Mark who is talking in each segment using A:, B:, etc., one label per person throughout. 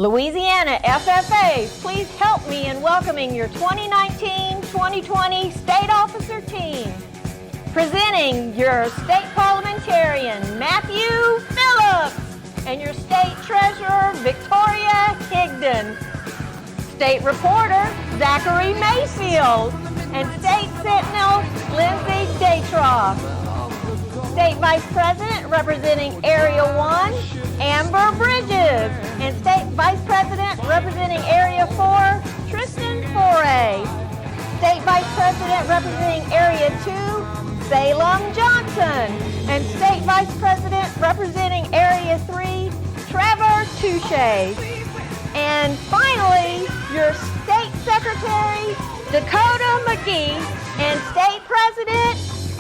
A: Louisiana FFA, please help me in welcoming your 2019-2020 State Officer team. Presenting your State Parliamentarian, Matthew Phillips, and your State Treasurer, Victoria Higdon. State Reporter, Zachary Mayfield, and State Sentinel, Lindsay Datroff. State Vice President representing Area 1, Amber Bridges, and State Vice President representing Area 4, Tristan Foray. State Vice President representing Area 2, Salem Johnson, and State Vice President representing Area 3, Trevor Touche. And finally, your State Secretary, Dakota McGee, and State President,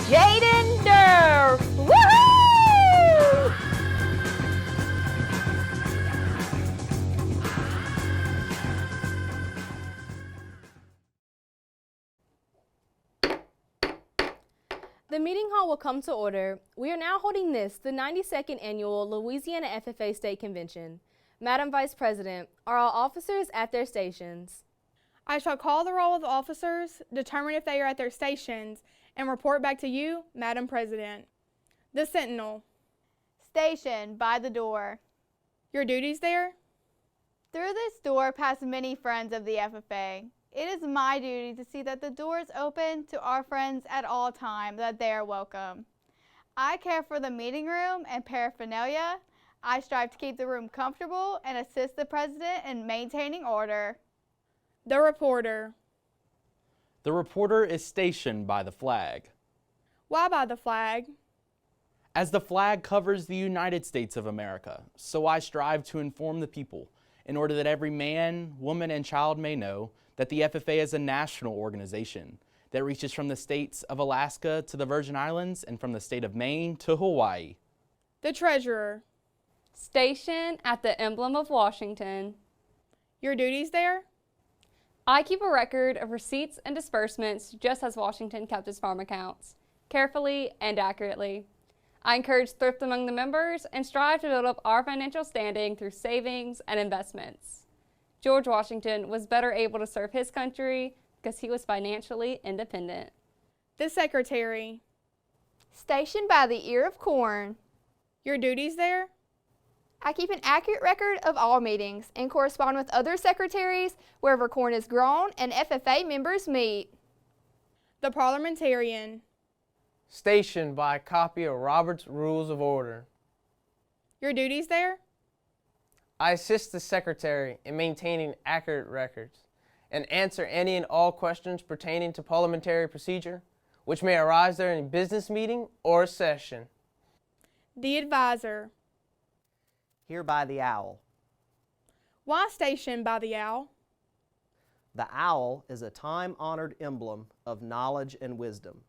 A: Jaden Durr. Woohoo!
B: The meeting hall will come to order. We are now holding the 92nd Annual Louisiana FFA State Convention. Madam Vice President, are all officers at their stations?
C: I shall call the roll of officers, determine if they are at their stations, and report back to you, Madam President. The Sentinel.
D: Station by the door.
C: Your duties there?
D: Through this door pass many friends of the FFA. It is my duty to see that the door is open to our friends at all times, that they are welcome. I care for the meeting room and paraphernalia. I strive to keep the room comfortable and assist the President in maintaining order.
C: The Reporter.
E: The reporter is stationed by the flag.
C: Why by the flag?
E: As the flag covers the United States of America, so I strive to inform the people in order that every man, woman, and child may know that the FFA is a national organization that reaches from the states of Alaska to the Virgin Islands and from the state of Maine to Hawaii.
C: The Treasurer.
B: Station at the emblem of Washington.
C: Your duties there?
B: I keep a record of receipts and disbursements just as Washington kept his farm accounts, carefully and accurately. I encourage thrift among the members and strive to build up our financial standing through savings and investments. George Washington was better able to serve his country because he was financially independent.
C: The Secretary.
D: Station by the ear of corn.
C: Your duties there?
D: I keep an accurate record of all meetings and correspond with other secretaries wherever corn is grown and FFA members meet.
C: The Parliamentarian.
F: Stationed by a copy of Robert's Rules of Order.
C: Your duties there?
F: I assist the Secretary in maintaining accurate records and answer any and all questions pertaining to parliamentary procedure, which may arise during a business meeting or a session.
C: The Advisor.
G: Here by the owl.
C: Why stationed by the owl?
G: The owl is a time-honored emblem of knowledge and wisdom.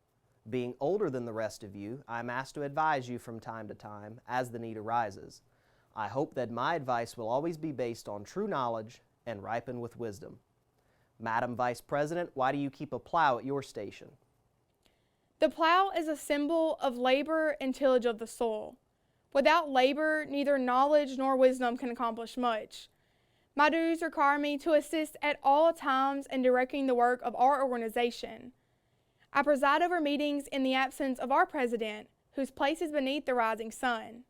G: Being older than the rest of you, I am asked to advise you from time to time as the need arises. I hope that my advice will always be based on true knowledge and ripen with wisdom. Madam Vice President, why do you keep a plow at your station?
C: The plow is a symbol of labor and tillage of the soil. Without labor, neither knowledge nor wisdom can accomplish much. My duties require me to assist at all times in directing the work of our organization. I preside over meetings in the absence of our President, whose place is beneath the rising sun.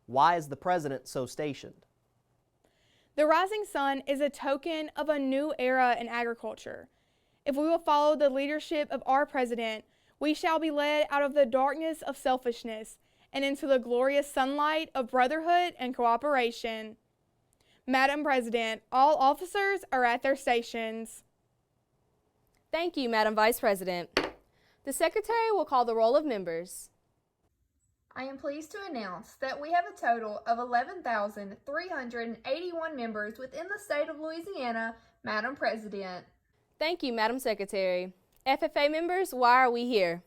G: Why is the President so stationed?
C: The rising sun is a token of a new era in agriculture. If we will follow the leadership of our President, we shall be led out of the darkness of selfishness and into the glorious sunlight of brotherhood and cooperation. Madam President, all officers are at their stations.
B: Thank you, Madam Vice President. The Secretary will call the roll of members.
H: I am pleased to announce that we have a total of 11,381 members within the state of Louisiana, Madam President.
B: Thank you, Madam Secretary. FFA members, why are we here?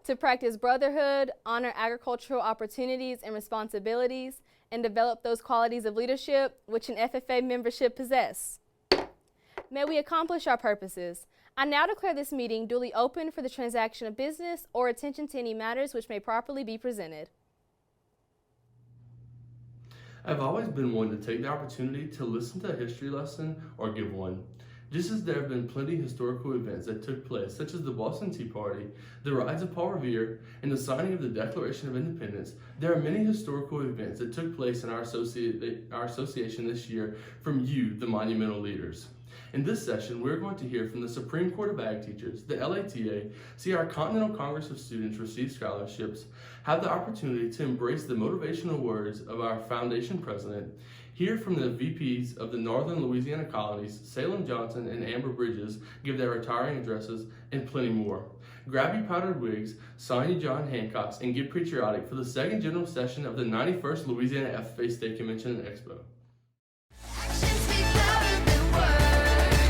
B: To practice brotherhood, honor agricultural opportunities and responsibilities, and develop those qualities of leadership which an FFA membership possess. May we accomplish our purposes. I now declare this meeting duly open for the transaction of business or attention to any matters which may properly be presented.
I: I've always been one to take the opportunity to listen to a history lesson or give one. Just as there have been plenty of historical events that took place, such as the Boston Tea Party, the rise of Paul Revere, and the signing of the Declaration of Independence, there are many historical events that took place in our association this year from you, the monumental leaders. In this session, we're going to hear from the Supreme Court of Ag Teachers, the LATA, see our Continental Congress of Students receive scholarships, have the opportunity to embrace the motivational words of our foundation president, hear from the VPs of the Northern Louisiana colonies, Salem Johnson and Amber Bridges, give their retiring addresses, and plenty more. Grab your powdered wigs, sign your John Hancocks, and get patriotic for the second general session of the 91st Louisiana FFA State Convention and Expo.
J: Actions speak louder than words,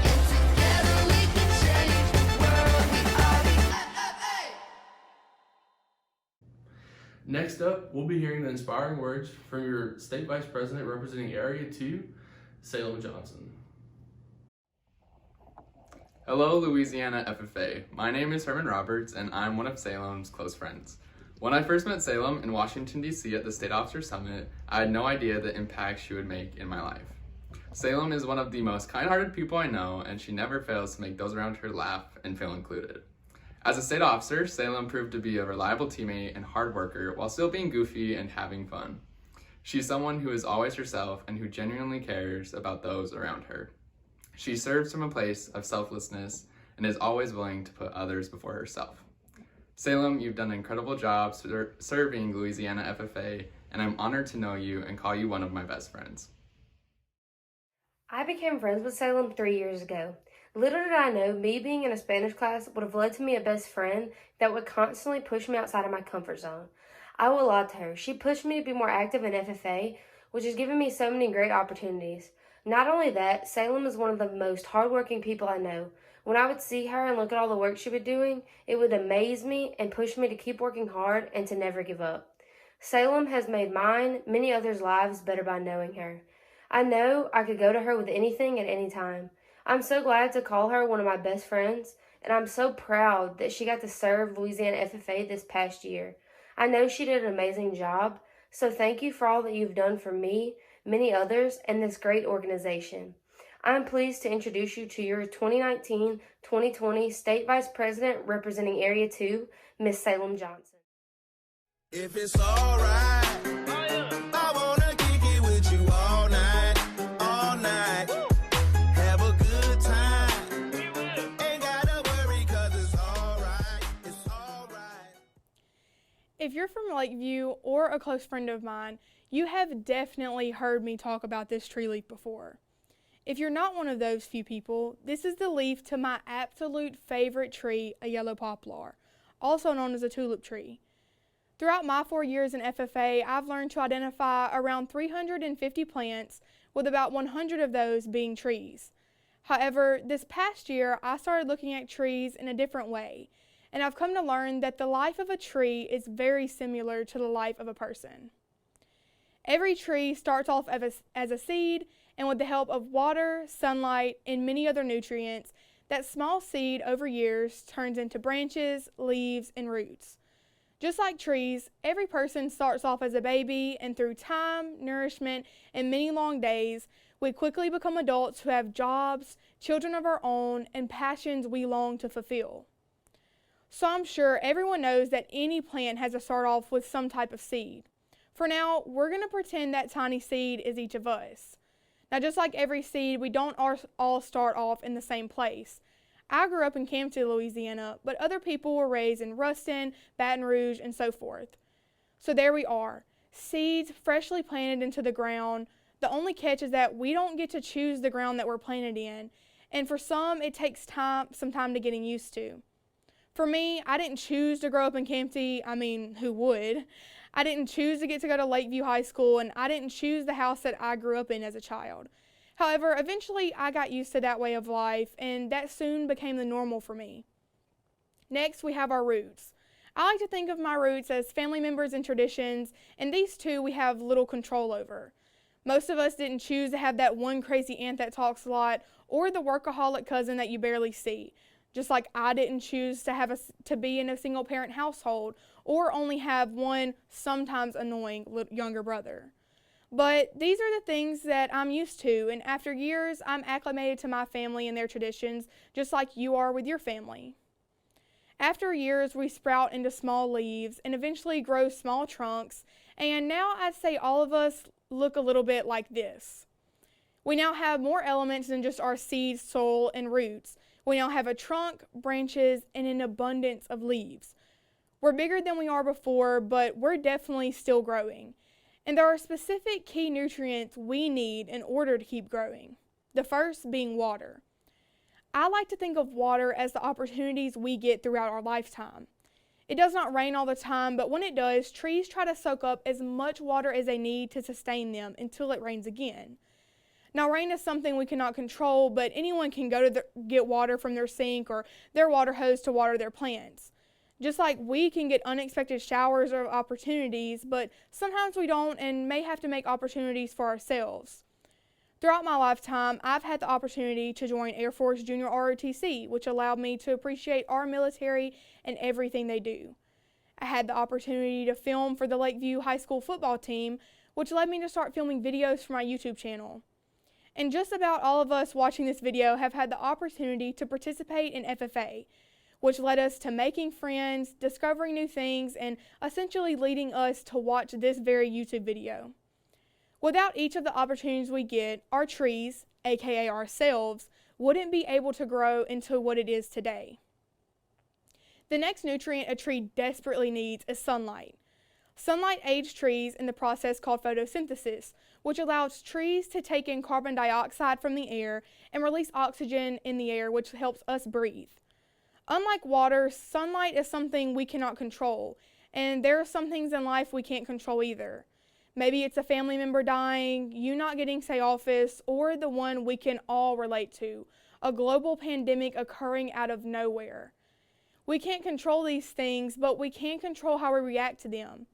J: and together we can change the world. We are the FFA.
I: Next up, we'll be hearing the inspiring words from your State Vice President representing Area 2, Salem Johnson.
K: Hello, Louisiana FFA. My name is Herman Roberts, and I'm one of Salem's close friends. When I first met Salem in Washington, D.C. at the State Officer Summit, I had no idea the impact she would make in my life. Salem is one of the most kind-hearted people I know, and she never fails to make those around her laugh and feel included. As a state officer, Salem proved to be a reliable teammate and hard worker while still being goofy and having fun. She's someone who is always herself and who genuinely cares about those around her. She serves from a place of selflessness and is always willing to put others before herself. Salem, you've done an incredible job serving Louisiana FFA, and I'm honored to know you and call you one of my best friends.
L: I became friends with Salem 3 years ago. Little did I know, me being in a Spanish class would have led to me a best friend that would constantly push me outside of my comfort zone. I will lie to her. She pushed me to be more active in FFA, which has given me so many great opportunities. Not only that, Salem is one of the most hardworking people I know. When I would see her and look at all the work she was doing, it would amaze me and push me to keep working hard and to never give up. Salem has made mine, many others' lives better by knowing her. I know I could go to her with anything at any time. I'm so glad to call her one of my best friends, and I'm so proud that she got to serve Louisiana FFA this past year. I know she did an amazing job, so thank you for all that you've done for me, many others, and this great organization. I'm pleased to introduce you to your 2019-2020 State Vice President representing Area 2, Miss Salem Johnson.
J: If it's all right, I wanna kick it with you all night, all night. Have a good time. Ain't gotta worry 'cause it's all right, it's all right.
C: If you're from Lakeview or a close friend of mine, you have definitely heard me talk about this tree leaf before. If you're not one of those few people, this is the leaf to my absolute favorite tree, a yellow poplar, also known as a tulip tree. Throughout my 4 years in FFA, I've learned to identify around 350 plants, with about 100 of those being trees. However, this past year, I started looking at trees in a different way, and I've come to learn that the life of a tree is very similar to the life of a person. Every tree starts off as a seed, and with the help of water, sunlight, and many other nutrients, that small seed over years turns into branches, leaves, and roots. Just like trees, every person starts off as a baby, and through time, nourishment, and many long days, we quickly become adults who have jobs, children of our own, and passions we long to fulfill. So I'm sure everyone knows that any plant has to start off with some type of seed. For now, we're going to pretend that tiny seed is each of us. Now, just like every seed, we don't all start off in the same place. I grew up in Campton, Louisiana, but other people were raised in Ruston, Baton Rouge, and so forth. So there we are, seeds freshly planted into the ground. The only catch is that we don't get to choose the ground that we're planted in, and for some, it takes some time to getting used to. For me, I didn't choose to grow up in Campton. I mean, who would? I didn't choose to get to go to Lakeview High School, and I didn't choose the house that I grew up in as a child. However, eventually I got used to that way of life, and that soon became the normal for me. Next, we have our roots. I like to think of my roots as family members and traditions, and these two we have little control over. Most of us didn't choose to have that one crazy aunt that talks a lot, or the workaholic cousin that you barely see. Just like I didn't choose to be in a single-parent household, or only have one sometimes annoying younger brother. But these are the things that I'm used to, and after years, I'm acclimated to my family and their traditions, just like you are with your family. After years, we sprout into small leaves and eventually grow small trunks, and now I'd say all of us look a little bit like this. We now have more elements than just our seeds, soil, and roots. We now have a trunk, branches, and an abundance of leaves. We're bigger than we are before, but we're definitely still growing. And there are specific key nutrients we need in order to keep growing. The first being water. I like to think of water as the opportunities we get throughout our lifetime. It does not rain all the time, but when it does, trees try to soak up as much water as they need to sustain them until it rains again. Now, rain is something we cannot control, but anyone can go to get water from their sink or their water hose to water their plants. Just like we can get unexpected showers or opportunities, but sometimes we don't and may have to make opportunities for ourselves. Throughout my lifetime, I've had the opportunity to join Air Force Junior ROTC, which allowed me to appreciate our military and everything they do. I had the opportunity to film for the Lakeview High School football team, which led me to start filming videos for my YouTube channel. And just about all of us watching this video have had the opportunity to participate in FFA, which led us to making friends, discovering new things, and essentially leading us to watch this very YouTube video. Without each of the opportunities we get, our trees, aka ourselves, wouldn't be able to grow into what it is today. The next nutrient a tree desperately needs is sunlight. Sunlight aids trees in the process called photosynthesis, which allows trees to take in carbon dioxide from the air and release oxygen in the air, which helps us breathe. Unlike water, sunlight is something we cannot control, and there are some things in life we can't control either. Maybe it's a family member dying, you not getting say office, or the one we can all relate to, a global pandemic occurring out of nowhere. We can't control these things, but we can control how we react to them.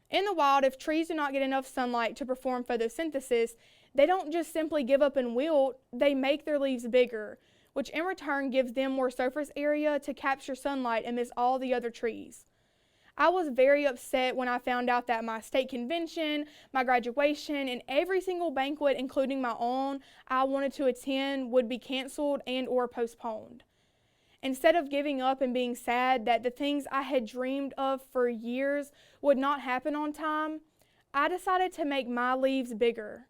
C: In the wild, if trees do not get enough sunlight to perform photosynthesis, they don't just simply give up and wilt, they make their leaves bigger, which in return gives them more surface area to capture sunlight amidst all the other trees. I was very upset when I found out that my state convention, my graduation, and every single banquet, including my own, I wanted to attend would be canceled and or postponed. Instead of giving up and being sad that the things I had dreamed of for years would not happen on time, I decided to make my leaves bigger.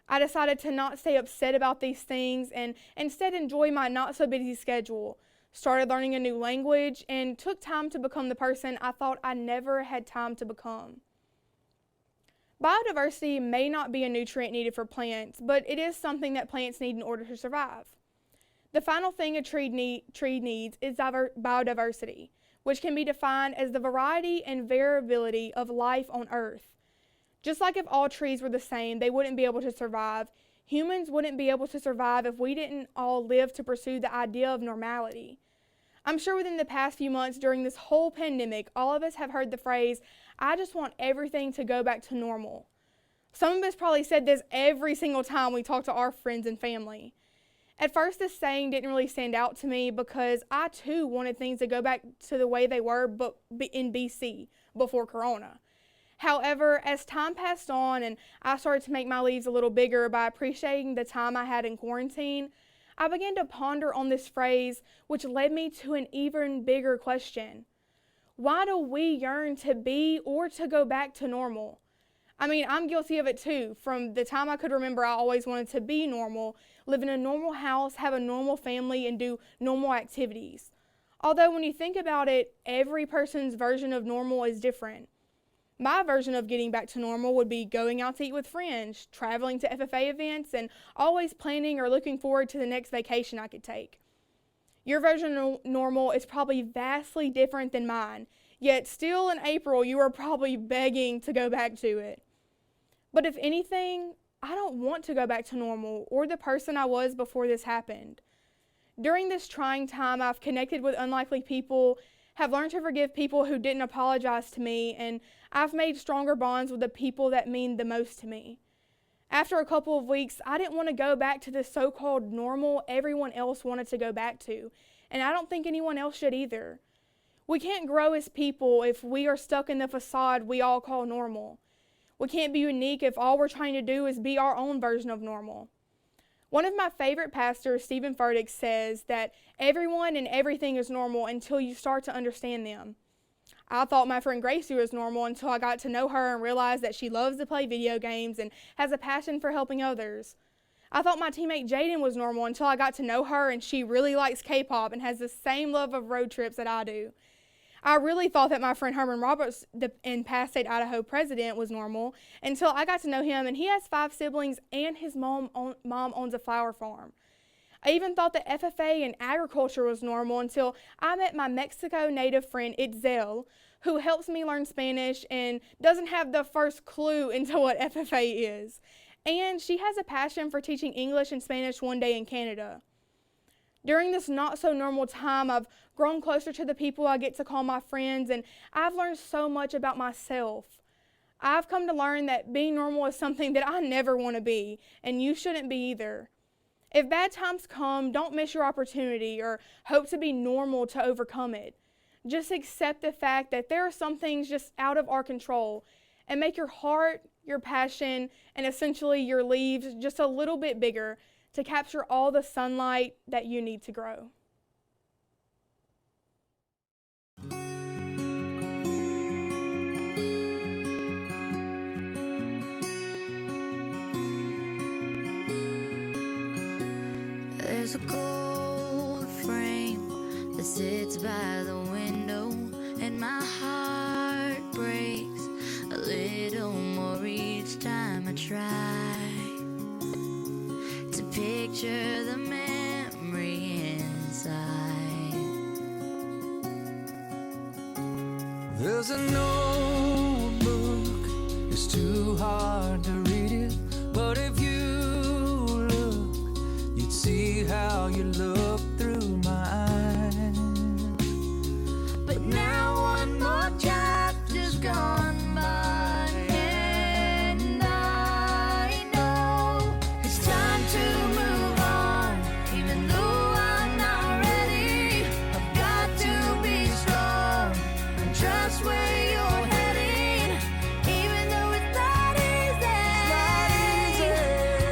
C: I decided to not stay upset about these things and instead enjoy my not so busy schedule, started learning a new language, and took time to become the person I thought I never had time to become. Biodiversity may not be a nutrient needed for plants, but it is something that plants need in order to survive. The final thing a tree needs is biodiversity, which can be defined as the variety and variability of life on Earth. Just like if all trees were the same, they wouldn't be able to survive. Humans wouldn't be able to survive if we didn't all live to pursue the idea of normality. I'm sure within the past few months during this whole pandemic, all of us have heard the phrase, "I just want everything to go back to normal." Some of us probably said this every single time we talk to our friends and family. At first, this saying didn't really stand out to me because I too wanted things to go back to the way they were in BC, before Corona. However, as time passed on and I started to make my leaves a little bigger by appreciating the time I had in quarantine, I began to ponder on this phrase, which led me to an even bigger question. Why do we yearn to be or to go back to normal? I mean, I'm guilty of it too. From the time I could remember, I always wanted to be normal, live in a normal house, have a normal family, and do normal activities. Although when you think about it, every person's version of normal is different. My version of getting back to normal would be going out to eat with friends, traveling to FFA events, and always planning or looking forward to the next vacation I could take. Your version of normal is probably vastly different than mine, yet still in April you are probably begging to go back to it. But if anything, I don't want to go back to normal or the person I was before this happened. During this trying time, I've connected with unlikely people, have learned to forgive people who didn't apologize to me, and I've made stronger bonds with the people that mean the most to me. After a couple of weeks, I didn't want to go back to the so-called normal everyone else wanted to go back to, and I don't think anyone else should either. We can't grow as people if we are stuck in the facade we all call normal. We can't be unique if all we're trying to do is be our own version of normal. One of my favorite pastors, Stephen Furtick, says that everyone and everything is normal until you start to understand them. I thought my friend Gracie was normal until I got to know her and realized that she loves to play video games and has a passion for helping others. I thought my teammate Jaden was normal until I got to know her and she really likes K-pop and has the same love of road trips that I do. I really thought that my friend Herman Roberts, and past State Idaho president, was normal until I got to know him, and he has 5 siblings and his mom owns a flower farm. I even thought that FFA and agriculture was normal until I met my Mexico native friend Itzel, who helps me learn Spanish and doesn't have the first clue into what FFA is. And she has a passion for teaching English and Spanish one day in Canada. During this not-so-normal time, I've grown closer to the people I get to call my friends, and I've learned so much about myself. I've come to learn that being normal is something that I never want to be, and you shouldn't be either. If bad times come, don't miss your opportunity or hope to be normal to overcome it. Just accept the fact that there are some things just out of our control, and make your heart, your passion, and essentially your leaves just a little bit bigger to capture all the sunlight that you need to grow.
M: There's a gold frame that sits by the window, and my heart breaks a little more each time I try to picture the memory inside.
J: There's a notebook, it's too hard to read it, but if you look, you'd see how you look through my eyes.
M: But now one more chapter's gone by, and I know it's time to move on. Even though I'm not ready, I've got to be strong and trust where you're heading. Even though it's not easy,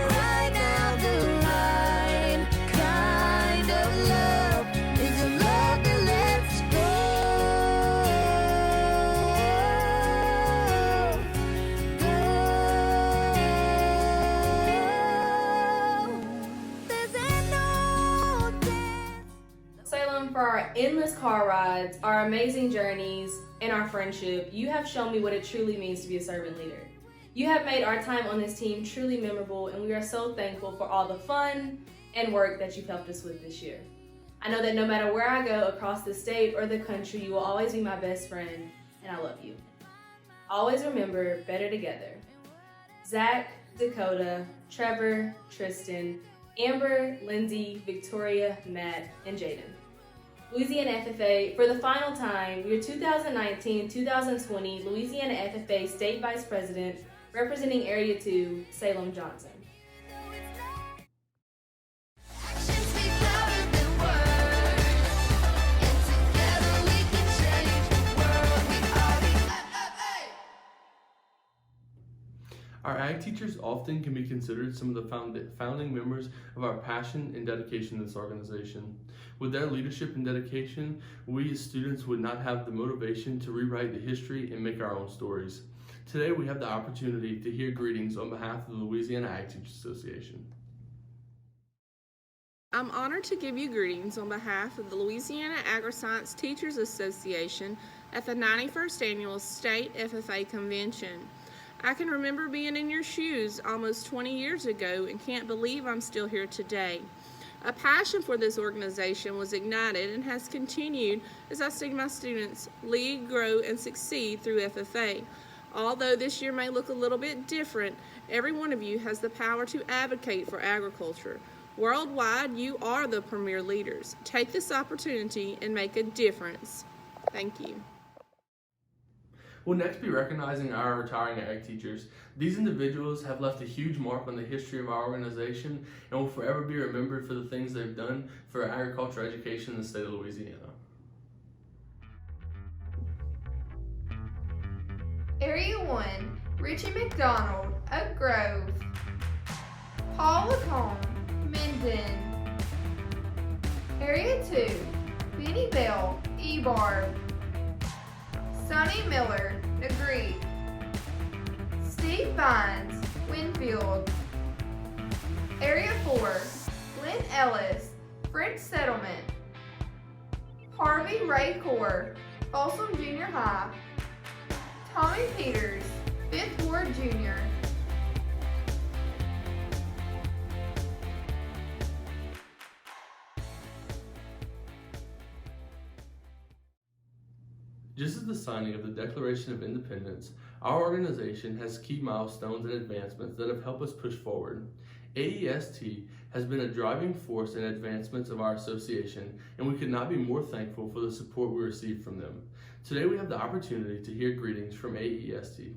M: right now the right kind of love is a love that lets go.
B: Salem, for our endless car rides, our amazing journeys, and our friendship, you have shown me what it truly means to be a servant leader. You have made our time on this team truly memorable, and we are so thankful for all the fun and work that you've helped us with this year. I know that no matter where I go across the state or the country, you will always be my best friend, and I love you. Always remember, better together. Zach, Dakota, Trevor, Tristan, Amber, Lindsay, Victoria, Matt, and Jaden. Louisiana FFA, for the final time, your 2019-2020 Louisiana FFA State Vice President, representing Area 2, Salem Johnson.
M: Actions speak louder than words, and together we can change the world. We are the FFA.
I: Our ag teachers often can be considered some of the founding members of our passion and dedication to this organization. With their leadership and dedication, we as students would not have the motivation to rewrite the history and make our own stories. Today we have the opportunity to hear greetings on behalf of the Louisiana Ag Teachers Association.
N: I'm honored to give you greetings on behalf of the Louisiana Agriscience Teachers Association at the 91st Annual State FFA Convention. I can remember being in your shoes almost 20 years ago and can't believe I'm still here today. A passion for this organization was ignited and has continued as I see my students lead, grow, and succeed through FFA. Although this year may look a little bit different, every one of you has the power to advocate for agriculture. Worldwide, you are the premier leaders. Take this opportunity and make a difference. Thank you.
I: We'll next be recognizing our retiring ag teachers. These individuals have left a huge mark on the history of our organization and will forever be remembered for the things they've done for agriculture education in the state of Louisiana.
H: Area 1 Richie McDonald, Oak Grove. Paul Lacombe, Minden. Area 2, Benny Bell, Ebarb. Sonny Miller, Negrete. Steve Vines, Winfield. Area 4, Glenn Ellis, French Settlement. Harvey Ray Core, Folsom Junior High. Tommy Peters, 5th Ward Junior.
I: Just as the signing of the Declaration of Independence, our organization has key milestones and advancements that have helped us push forward. AEST has been a driving force in advancements of our association, and we could not be more thankful for the support we received from them. Today we have the opportunity to hear greetings from AEST.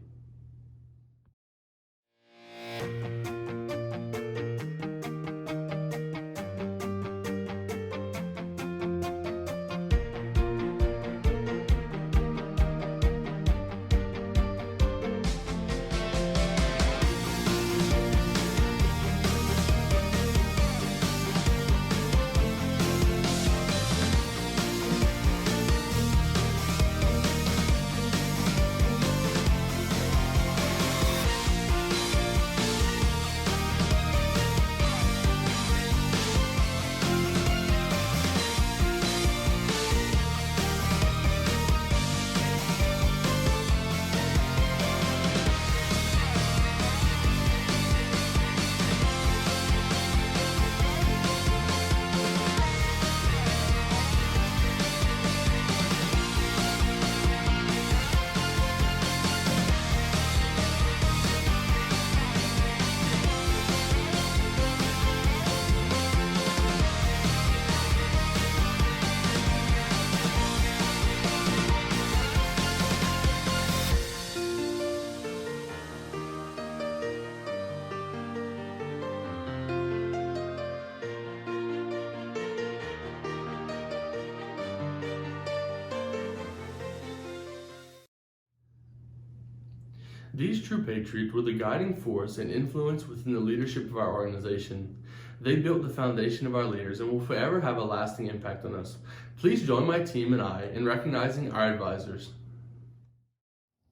I: These true patriots were the guiding force and influence within the leadership of our organization. They built the foundation of our leaders and will forever have a lasting impact on us. Please join my team and I in recognizing our advisors.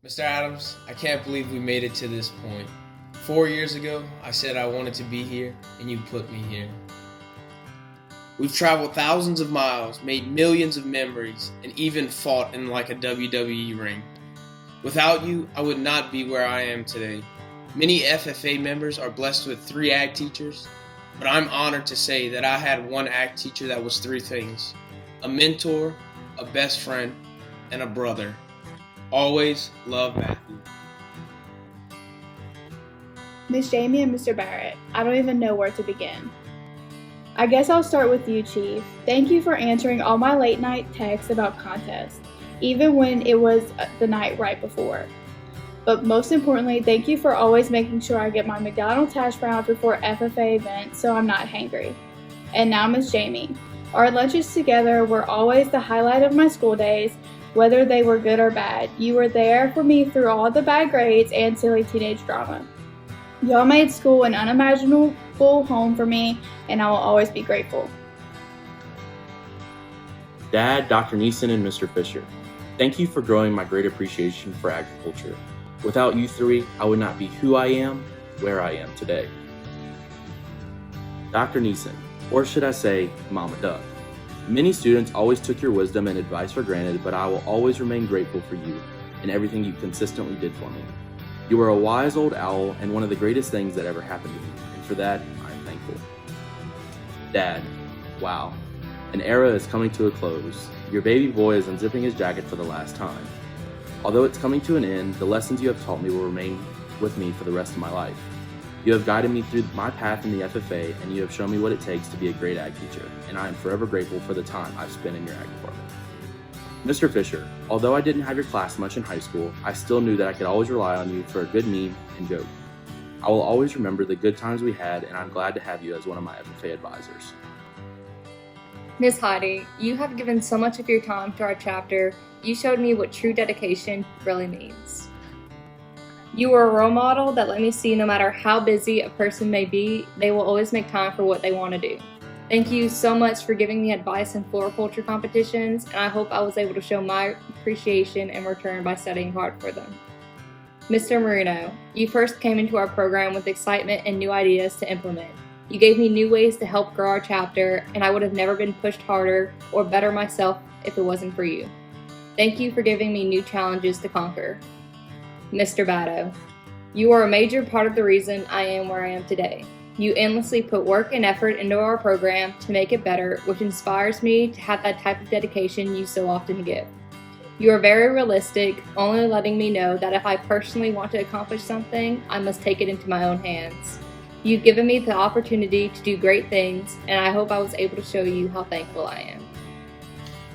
F: Mr. Adams, I can't believe we made it to this point. 4 years ago, I said I wanted to be here, and you put me here. We've traveled thousands of miles, made millions of memories, and even fought in like a WWE ring. Without you, I would not be where I am today. Many FFA members are blessed with 3 ag teachers, but I'm honored to say that I had one ag teacher that was 3 things: a mentor, a best friend, and a brother. Always love Matthew.
O: Miss Jamie and Mr. Barrett, I don't even know where to begin. I guess I'll start with you, Chief. Thank you for answering all my late night texts about contests, even when it was the night right before. But most importantly, thank you for always making sure I get my McDonald's hash browns before FFA events so I'm not hangry. And now Miss Jamie. Our lunches together were always the highlight of my school days, whether they were good or bad. You were there for me through all the bad grades and silly teenage drama. Y'all made school an unimaginable home for me, and I will always be grateful.
E: Dad, Dr. Neeson, and Mr. Fisher, thank you for growing my great appreciation for agriculture. Without you 3, I would not be who I am, where I am today. Dr. Neeson, or should I say, Mama Duck. Many students always took your wisdom and advice for granted, but I will always remain grateful for you and everything you consistently did for me. You were a wise old owl and one of the greatest things that ever happened to me, and for that, I'm thankful. Dad, wow, an era is coming to a close. Your baby boy is unzipping his jacket for the last time. Although it's coming to an end, the lessons you have taught me will remain with me for the rest of my life. You have guided me through my path in the FFA, and you have shown me what it takes to be a great ag teacher, and I am forever grateful for the time I've spent in your ag department. Mr. Fisher, although I didn't have your class much in high school, I still knew that I could always rely on you for a good meme and joke. I will always remember the good times we had, and I'm glad to have you as one of my FFA advisors.
P: Miss Heidi, you have given so much of your time to our chapter. You showed me what true dedication really means. You were a role model that let me see no matter how busy a person may be, they will always make time for what they want to do. Thank you so much for giving me advice in floriculture competitions, and I hope I was able to show my appreciation in return by studying hard for them. Mr. Marino, you first came into our program with excitement and new ideas to implement. You gave me new ways to help grow our chapter, and I would have never been pushed harder or better myself if it wasn't for you. Thank you for giving me new challenges to conquer. Mr. Batto, you are a major part of the reason I am where I am today. You endlessly put work and effort into our program to make it better, which inspires me to have that type of dedication you so often give. You are very realistic, only letting me know that if I personally want to accomplish something, I must take it into my own hands. You've given me the opportunity to do great things, and I hope I was able to show you how thankful I am.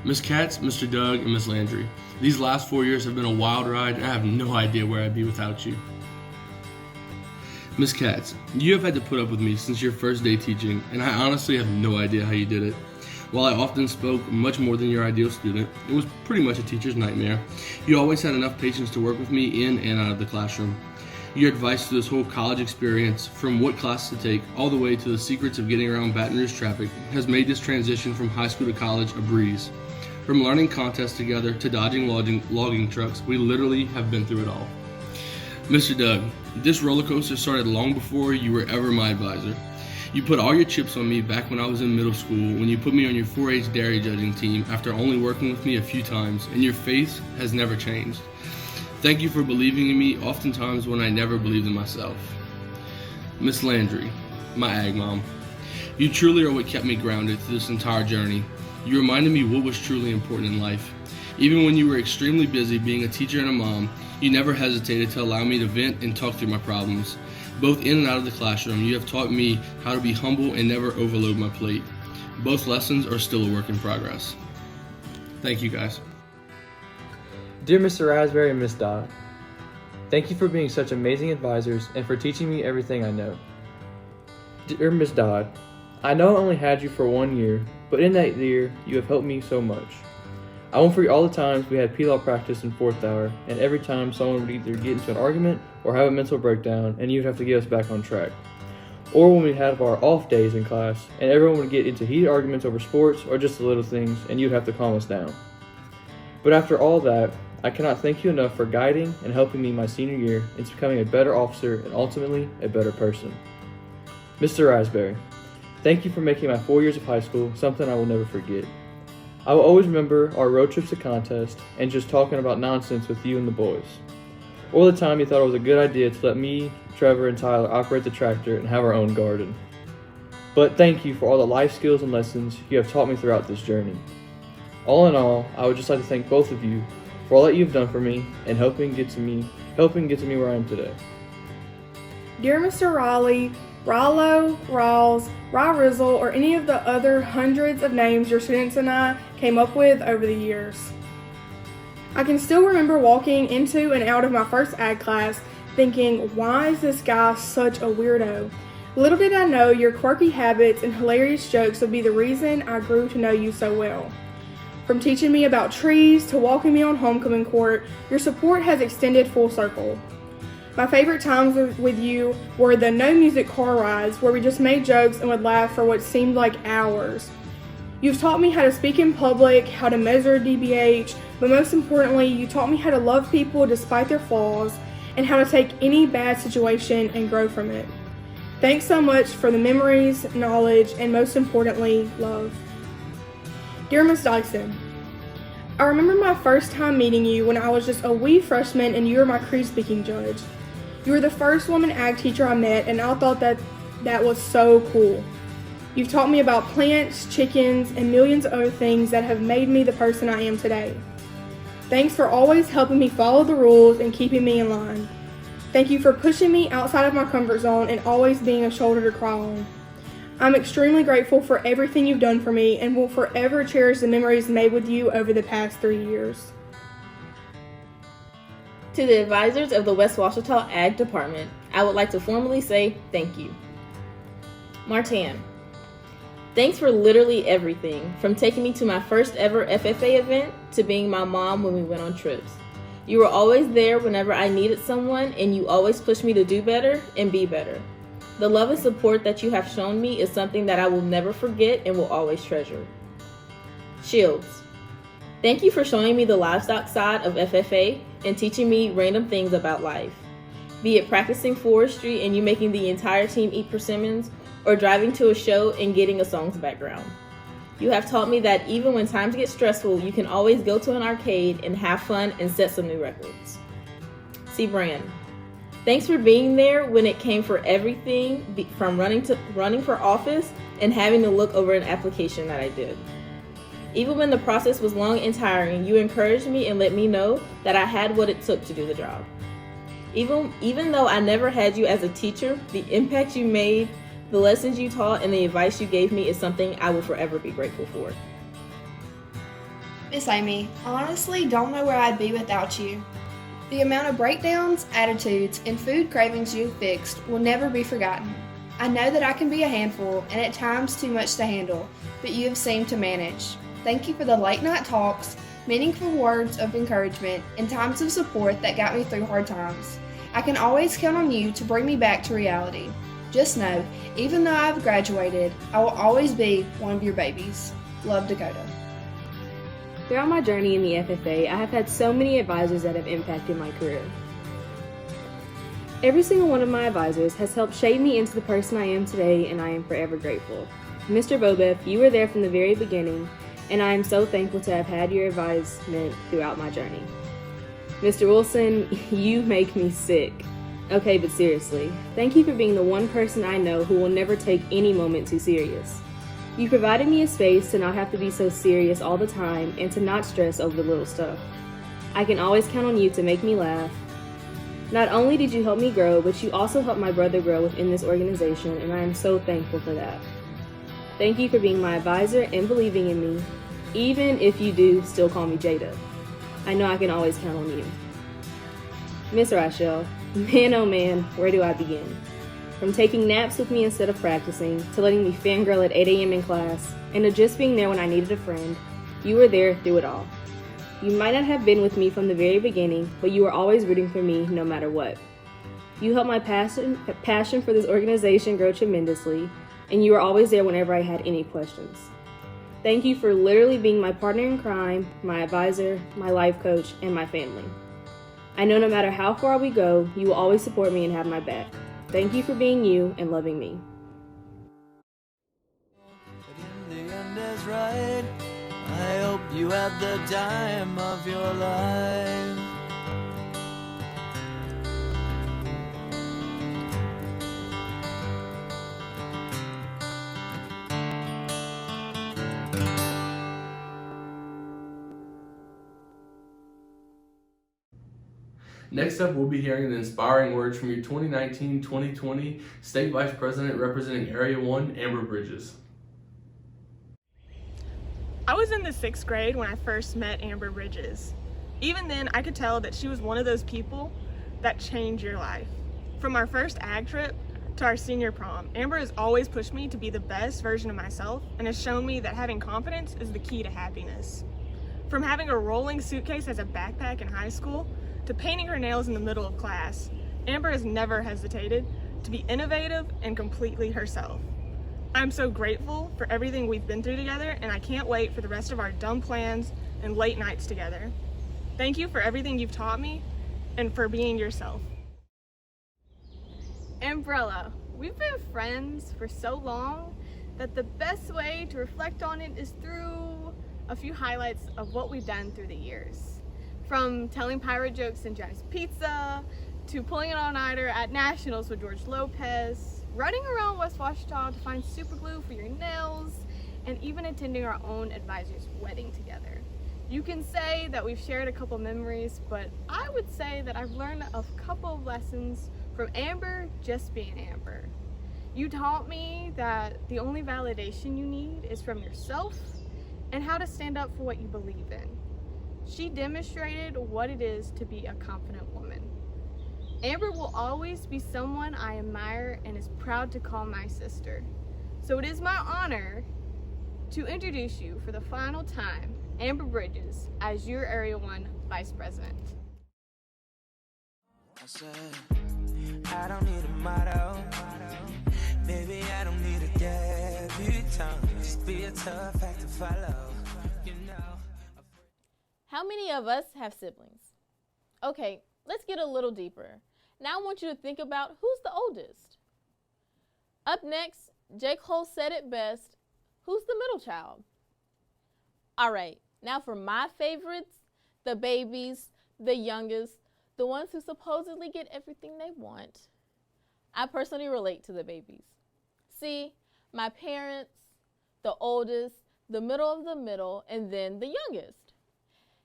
I: Ms. Katz, Mr. Doug, and Ms. Landry, these last 4 years have been a wild ride, and I have no idea where I'd be without you. Ms. Katz, you have had to put up with me since your first day teaching, and I honestly have no idea how you did it. While I often spoke much more than your ideal student, it was pretty much a teacher's nightmare. You always had enough patience to work with me in and out of the classroom. Your advice through this whole college experience, from what class to take, all the way to the secrets of getting around Baton Rouge traffic, has made this transition from high school to college a breeze. From learning contests together to dodging logging trucks, we literally have been through it all. Mr. Doug, this roller coaster started long before you were ever my advisor. You put all your chips on me back when I was in middle school when you put me on your 4-H dairy judging team after only working with me a few times, and your faith has never changed. Thank you for believing in me oftentimes when I never believed in myself. Miss Landry, my ag mom, you truly are what kept me grounded through this entire journey. You reminded me what was truly important in life. Even when you were extremely busy being a teacher and a mom, you never hesitated to allow me to vent and talk through my problems. Both in and out of the classroom, you have taught me how to be humble and never overload my plate. Both lessons are still a work in progress. Thank you, guys.
Q: Dear Mr. Raspberry and Miss Dodd, thank you for being such amazing advisors and for teaching me everything I know. Dear Miss Dodd, I know I only had you for 1 year, but in that year, you have helped me so much. I won't forget all the times we had P-Law practice in 4th hour, and every time someone would either get into an argument or have a mental breakdown, and you'd have to get us back on track. Or when we had our off days in class, and everyone would get into heated arguments over sports or just the little things, and you'd have to calm us down. But after all that, I cannot thank you enough for guiding and helping me my senior year into becoming a better officer and ultimately a better person. Mr. Raspberry, thank you for making my 4 years of high school something I will never forget. I will always remember our road trips to contest and just talking about nonsense with you and the boys. Or the time you thought it was a good idea to let me, Trevor, and Tyler operate the tractor and have our own garden. But thank you for all the life skills and lessons you have taught me throughout this journey. All in all, I would just like to thank both of you for all that you've done for me and helping get to me where I am today.
C: Dear Mr. Raleigh, Rollo, Rawls, Rizzle, or any of the other hundreds of names your students and I came up with over the years. I can still remember walking into and out of my first ag class thinking, why is this guy such a weirdo? Little did I know your quirky habits and hilarious jokes would be the reason I grew to know you so well. From teaching me about trees to walking me on homecoming court, your support has extended full circle. My favorite times with you were the no music car rides where we just made jokes and would laugh for what seemed like hours. You've taught me how to speak in public, how to measure DBH, but most importantly, you taught me how to love people despite their flaws and how to take any bad situation and grow from it. Thanks so much for the memories, knowledge, and most importantly, love. Dear Ms. Dyson, I remember my first time meeting you when I was just a wee freshman and you were my Cree speaking judge. You were the first woman ag teacher I met, and I thought that was so cool. You've taught me about plants, chickens, and millions of other things that have made me the person I am today. Thanks for always helping me follow the rules and keeping me in line. Thank you for pushing me outside of my comfort zone and always being a shoulder to cry on. I'm extremely grateful for everything you've done for me and will forever cherish the memories made with you over the past 3 years.
R: To the advisors of the West Ouachita Ag Department, I would like to formally say thank you. Martan, thanks for literally everything, from taking me to my first ever FFA event to being my mom when we went on trips. You were always there whenever I needed someone, and you always pushed me to do better and be better. The love and support that you have shown me is something that I will never forget and will always treasure. Shields. Thank you for showing me the livestock side of FFA and teaching me random things about life. Be it practicing forestry and you making the entire team eat persimmons, or driving to a show and getting a song's background. You have taught me that even when times get stressful, you can always go to an arcade and have fun and set some new records. C. Brand. Thanks for being there when it came for everything from running for office and having to look over an application that I did. Even when the process was long and tiring, you encouraged me and let me know that I had what it took to do the job. Even though I never had you as a teacher, the impact you made, the lessons you taught, and the advice you gave me is something I will forever be grateful for.
S: Miss Amy, I honestly don't know where I'd be without you. The amount of breakdowns, attitudes, and food cravings you fixed will never be forgotten. I know that I can be a handful and at times too much to handle, but you have seemed to manage. Thank you for the late night talks, meaningful words of encouragement, and times of support that got me through hard times. I can always count on you to bring me back to reality. Just know, even though I've graduated, I will always be one of your babies. Love, Dakota.
P: Throughout my journey in the FFA, I have had so many advisors that have impacted my career. Every single one of my advisors has helped shape me into the person I am today, and I am forever grateful. Mr. Bobeff, you were there from the very beginning, and I am so thankful to have had your advisement throughout my journey. Mr. Wilson, you make me sick. Okay, but seriously, thank you for being the one person I know who will never take any moment too serious. You provided me a space to not have to be so serious all the time and to not stress over the little stuff. I can always count on you to make me laugh. Not only did you help me grow, but you also helped my brother grow within this organization, and I am so thankful for that. Thank you for being my advisor and believing in me, even if you do still call me Jada. I know I can always count on you. Miss Rachel, man oh man, where do I begin? From taking naps with me instead of practicing, to letting me fangirl at 8 a.m. in class, and to just being there when I needed a friend, you were there through it all. You might not have been with me from the very beginning, but you were always rooting for me no matter what. You helped my passion for this organization grow tremendously, and you were always there whenever I had any questions. Thank you for literally being my partner in crime, my advisor, my life coach, and my family. I know no matter how far we go, you will always support me and have my back. Thank you for being you and loving me.
J: In the end is right. I hope you had the time of your life.
I: Next up, we'll be hearing the inspiring words from your 2019-2020 State Vice President representing Area 1, Amber Bridges.
T: I was in the 6th grade when I first met Amber Bridges. Even then, I could tell that she was one of those people that change your life. From our first ag trip to our senior prom, Amber has always pushed me to be the best version of myself and has shown me that having confidence is the key to happiness. From having a rolling suitcase as a backpack in high school to painting her nails in the middle of class, Amber has never hesitated to be innovative and completely herself. I'm so grateful for everything we've been through together, and I can't wait for the rest of our dumb plans and late nights together. Thank you for everything you've taught me and for being yourself.
U: Umbrella. We've been friends for so long that the best way to reflect on it is through a few highlights of what we've done through the years. From telling pirate jokes in Johnny's Pizza, to pulling an all-nighter at Nationals with George Lopez, running around West Washita to find super glue for your nails, and even attending our own advisor's wedding together. You can say that we've shared a couple memories, but I would say that I've learned a couple of lessons from Amber just being Amber. You taught me that the only validation you need is from yourself and how to stand up for what you believe in. She demonstrated what it is to be a confident woman. Amber will always be someone I admire and is proud to call my sister. So it is my honor to introduce you for the final time, Amber Bridges, as your Area 1 Vice President.
J: I said, I don't need a motto. Maybe I don't need a debutante. Just be a tough act to follow. You know.
R: How many of us have siblings? Okay, let's get a little deeper. Now I want you to think about who's the oldest. Up next, J. Cole said it best, who's the middle child? All right, now for my favorites, the babies, the youngest, the ones who supposedly get everything they want. I personally relate to the babies. See, my parents, the oldest, the middle of the middle, and then the youngest.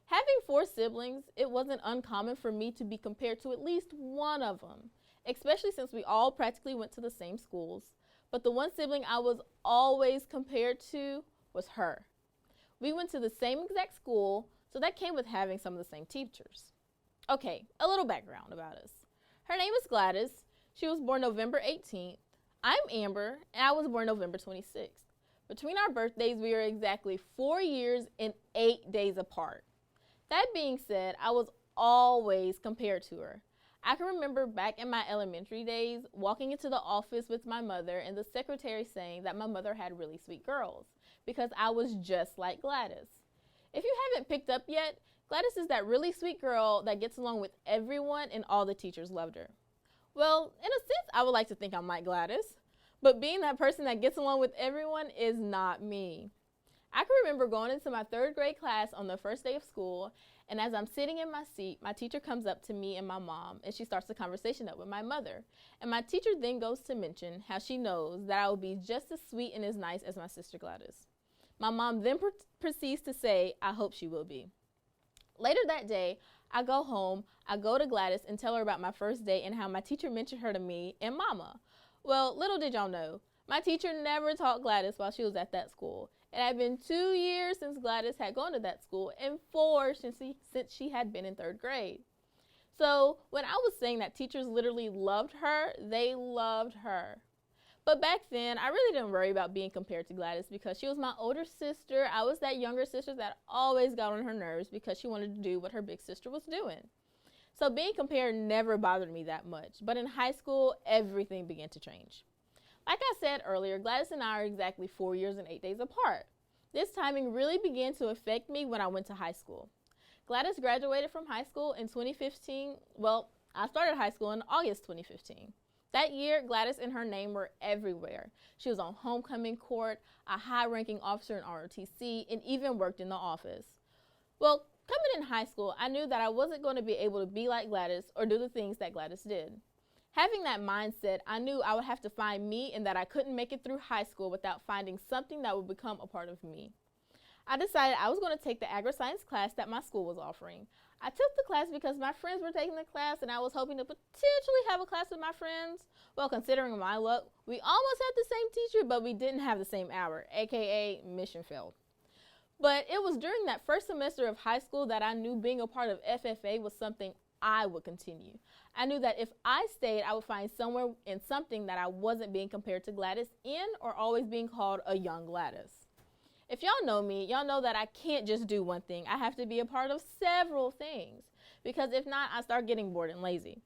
R: Having 4 siblings, it wasn't uncommon for me to be compared to at least one of them, especially since we all practically went to the same schools. But the one sibling I was always compared to was her. We went to the same exact school, so that came with having some of the same teachers. Okay, a little background about us. Her name is Gladys. She was born November 18th. I'm Amber, and I was born November 26th. Between our birthdays, we are exactly 4 years and 8 days apart. That being said, I was always compared to her. I can remember back in my elementary days walking into the office with my mother and the secretary saying that my mother had really sweet girls because I was just like Gladys. If you haven't picked up yet, Gladys is that really sweet girl that gets along with everyone and all the teachers loved her. Well, in a sense, I would like to think I'm like Gladys, but being that person that gets along with everyone is not me. I can remember going into my 3rd grade class on the first day of school, and as I'm sitting in my seat, my teacher comes up to me and my mom, and she starts the conversation up with my mother. And my teacher then goes to mention how she knows that I will be just as sweet and as nice as my sister Gladys. My mom then proceeds to say, I hope she will be. Later that day, I go home, I go to Gladys and tell her about my first day and how my teacher mentioned her to me and Mama. Well, little did y'all know, my teacher never taught Gladys while she was at that school. It had been 2 years since Gladys had gone to that school and 4 since she had been in 3rd grade. So when I was saying that teachers literally loved her, they loved her. But back then, I really didn't worry about being compared to Gladys because she was my older sister. I was that younger sister that always got on her nerves because she wanted to do what her big sister was doing. So being compared never bothered me that much. But in high school, everything began to change. Like I said earlier, Gladys and I are exactly 4 years and 8 days apart. This timing really began to affect me when I went to high school. Gladys graduated from high school in 2015. Well, I started high school in August 2015. That year, Gladys and her name were everywhere. She was on homecoming court, a high-ranking officer in ROTC, and even worked in the office. Well, coming in high school, I knew that I wasn't going to be able to be like Gladys or do the things that Gladys did. Having that mindset, I knew I would have to find me and that I couldn't make it through high school without finding something that would become a part of me. I decided I was going to take the Agriscience class that my school was offering. I took the class because my friends were taking the class and I was hoping to potentially have a class with my friends. Well, considering my luck, we almost had the same teacher, but we didn't have the same hour, aka mission failed. But it was during that first semester of high school that I knew being a part of FFA was something I would continue. I knew that if I stayed, I would find somewhere in something that I wasn't being compared to Gladys in or always being called a young Gladys. If y'all know me, y'all know that I can't just do one thing. I have to be a part of several things because if not, I start getting bored and lazy.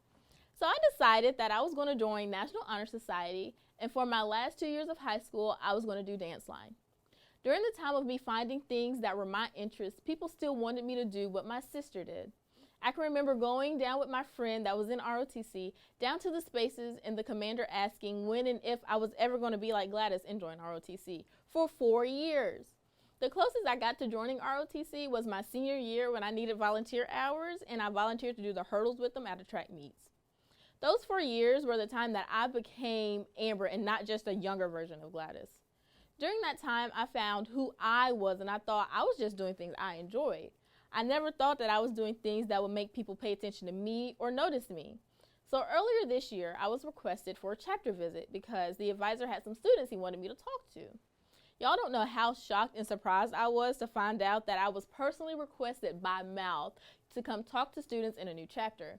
R: So I decided that I was going to join National Honor Society, and for my last 2 years of high school, I was going to do dance line. During the time of me finding things that were my interests, people still wanted me to do what my sister did. I can remember going down with my friend that was in ROTC down to the spaces and the commander asking when and if I was ever going to be like Gladys and join ROTC for 4 years. The closest I got to joining ROTC was my senior year when I needed volunteer hours and I volunteered to do the hurdles with them at a track meets. Those 4 years were the time that I became Amber and not just a younger version of Gladys. During that time, I found who I was and I thought I was just doing things I enjoyed. I never thought that I was doing things that would make people pay attention to me or notice me. So earlier this year, I was requested for a chapter visit because the advisor had some students he wanted me to talk to. Y'all don't know how shocked and surprised I was to find out that I was personally requested by mouth to come talk to students in a new chapter.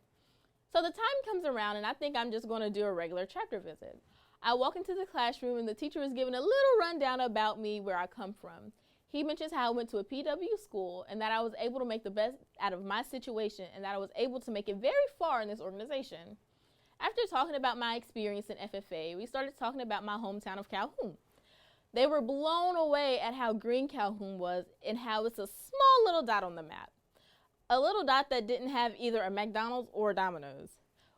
R: So the time comes around and I think I'm just going to do a regular chapter visit. I walk into the classroom and the teacher is giving a little rundown about me, where I come from. He mentions how I went to a PW school and that I was able to make the best out of my situation and that I was able to make it very far in this organization. After talking about my experience in FFA, we started talking about my hometown of Calhoun. They were blown away at how green Calhoun was and how it's a small little dot on the map. A little dot that didn't have either a McDonald's or a Domino's.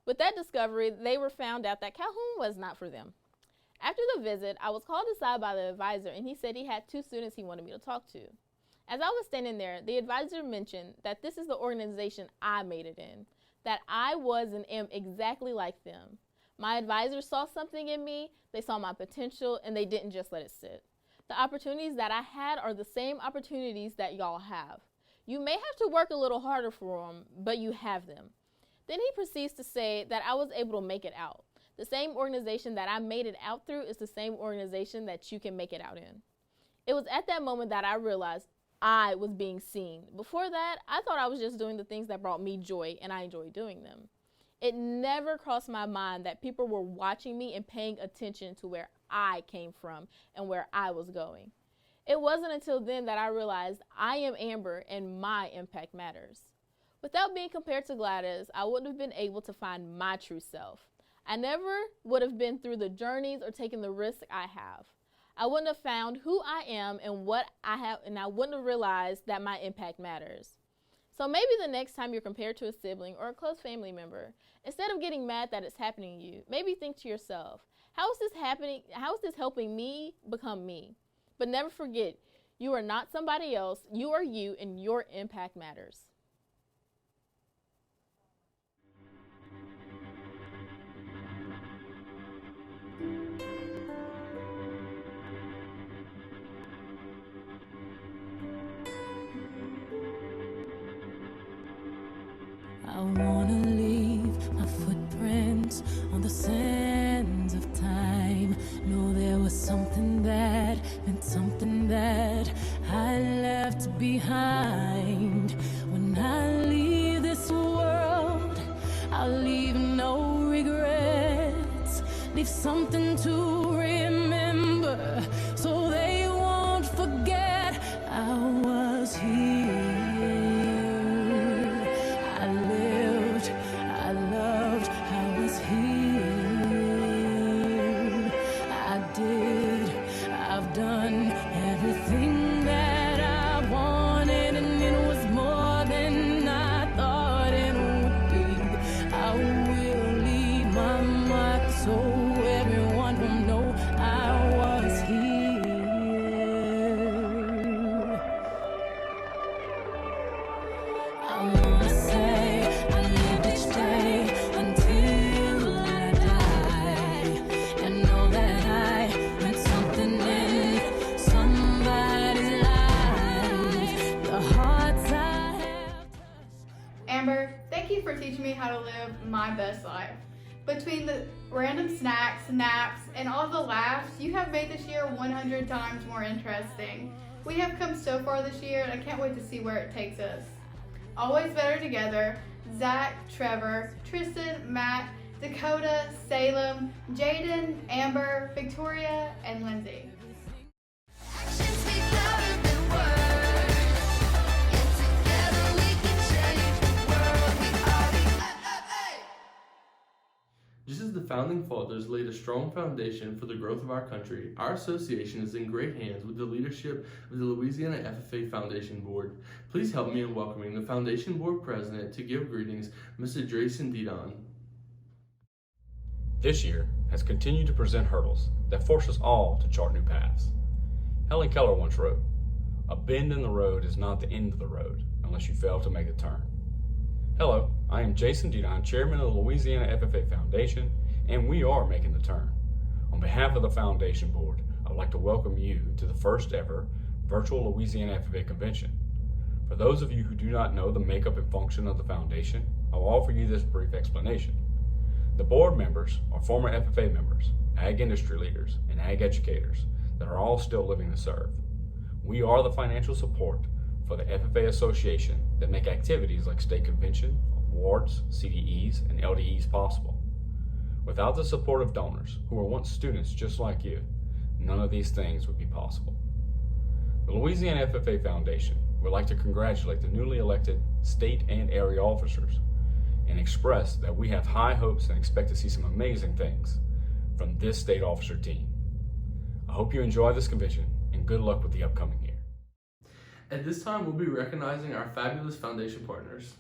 R: With that discovery, they were found out that Calhoun was not for them. After the visit, I was called aside by the advisor and he said he had 2 students he wanted me to talk to. As I was standing there, the advisor mentioned that this is the organization I made it in, that I was and am exactly like them. My advisors saw something in me, they saw my potential, and they didn't just let it sit. The opportunities that I had are the same opportunities that y'all have. You may have to work a little harder for them, but you have them. Then he proceeds to say that I was able to make it out. The same organization that I made it out through is the same organization that you can make it out in. It was at that moment that I realized I was being seen. Before that, I thought I was just doing the things that brought me joy, and I enjoyed doing them. It never crossed my mind that people were watching me and paying attention to where I came from and where I was going. It wasn't until then that I realized I am Amber and my impact matters. Without being compared to Gladys, I wouldn't have been able to find my true self. I never would have been through the journeys or taken the risks I have. I wouldn't have found who I am and what I have, and I wouldn't have realized that my impact matters. So maybe the next time you're compared to a sibling or a close family member, instead of getting mad that it's happening to you, maybe think to yourself, how is this happening? How is this helping me become me? But never forget, you are not somebody else, you are you, and your impact matters.
M: I wanna leave my footprints on the sands of time. Know there was something that meant something that I left behind. When I leave this world, I'll leave no regrets. Leave something to remember so they won't forget I was here. I've done everything that I wanted, and it was more than I thought it would be. I will leave my mark so everyone will know I was here. I wanna say I lived each day until I die, and know that I meant something in somebody's life. The hearts I have.
D: Amber, thank you for teaching me how to live my best life. Between the random snacks, naps, and all the laughs, you have made this year 100 times more interesting. We have come so far this year, and I can't wait to see where it takes us. Always better together, Zach, Trevor, Tristan, Matt, Dakota, Salem, Jaden, Amber, Victoria, and Lindsay.
I: Just as the Founding Fathers laid a strong foundation for the growth of our country, our association is in great hands with the leadership of the Louisiana FFA Foundation Board. Please help me in welcoming the Foundation Board President to give greetings, Mr. Jason Didon.
A: This year has continued to present hurdles that force us all to chart new paths. Helen Keller once wrote, "A bend in the road is not the end of the road unless you fail to make a turn." Hello, I am Jason Didon, Chairman of the Louisiana FFA Foundation, and we are making the turn. On behalf of the Foundation Board, I'd like to welcome you to the first ever virtual Louisiana FFA Convention. For those of you who do not know the makeup and function of the Foundation, I will offer you this brief explanation. The board members are former FFA members, ag industry leaders, and ag educators that are all still living to serve. We are the financial support for the FFA Association that make activities like state convention, awards, CDEs, and LDEs possible. Without the support of donors who were once students just like you, none of these things would be possible. The Louisiana FFA Foundation would like to congratulate the newly elected state and area officers and express that we have high hopes and expect to see some amazing things from this state officer team. I hope you enjoy this convention and good luck with the upcoming year.
I: At this time, we'll be recognizing our fabulous foundation partners.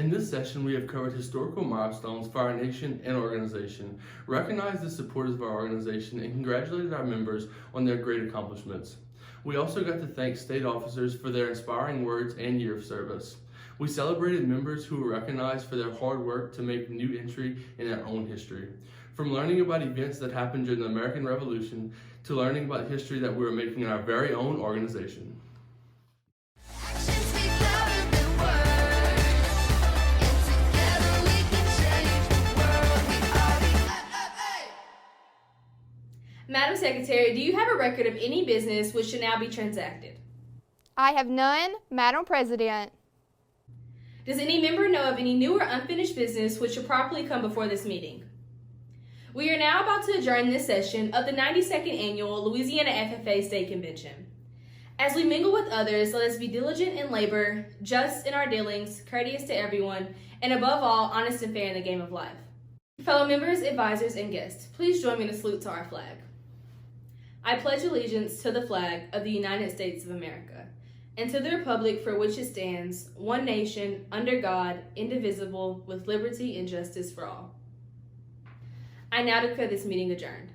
I: In this session, we have covered historical milestones for our nation and organization, recognized the supporters of our organization, and congratulated our members on their great accomplishments. We also got to thank state officers for their inspiring words and year of service. We celebrated members who were recognized for their hard work to make new entry in their own history. From learning about events that happened during the American Revolution to learning about history that we were making in our very own organization.
G: Madam Secretary, do you have a record of any business which should now be transacted?
D: I have none, Madam President.
G: Does any member know of any new or unfinished business which should properly come before this meeting? We are now about to adjourn this session of the 92nd Annual Louisiana FFA State Convention. As we mingle with others, let us be diligent in labor, just in our dealings, courteous to everyone, and above all, honest and fair in the game of life. Fellow members, advisors, and guests, please join me in a salute to our flag. I pledge allegiance to the flag of the United States of America, and to the republic for which it stands, one nation, under God, indivisible, with liberty and justice for all. I now declare this meeting adjourned.